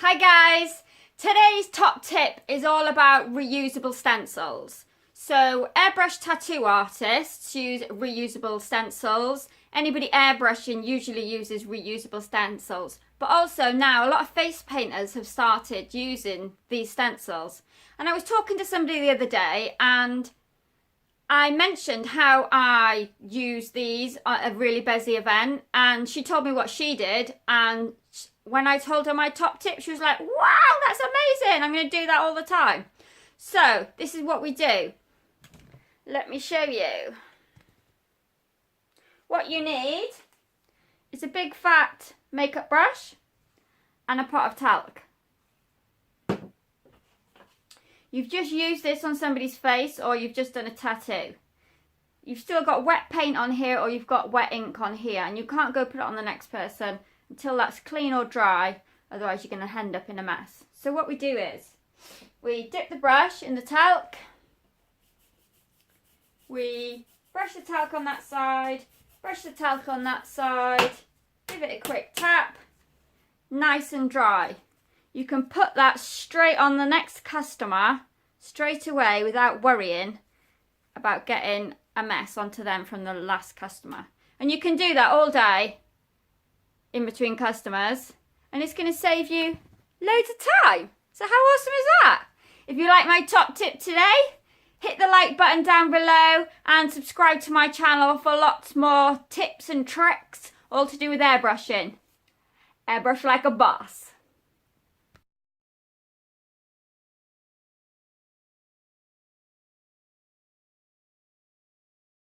Hi guys! Today's top tip is all about reusable stencils. So airbrush tattoo artists use reusable stencils. Anybody airbrushing usually uses reusable stencils. But also now a lot of face painters have started using these stencils. And I was talking to somebody the other day and I mentioned how I use these at a really busy event, and she told me what she did, and when I told her my top tip, she was like, wow, that's amazing, I'm going to do that all the time. So this is what we do. Let me show you. What you need is a big fat makeup brush and a pot of talc. You've just used this on somebody's face, or you've just done a tattoo. You've still got wet paint on here, or you've got wet ink on here, and you can't go put it on the next person until that's clean or dry, otherwise you're going to end up in a mess. So what we do is, we dip the brush in the talc, we brush the talc on that side, brush the talc on that side, give it a quick tap, nice and dry. You can put that straight on the next customer straight away without worrying about getting a mess onto them from the last customer. And you can do that all day in between customers, and it's going to save you loads of time. So how awesome is that? If you like my top tip today, hit the like button down below and subscribe to my channel for lots more tips and tricks all to do with airbrushing. Airbrush like a boss.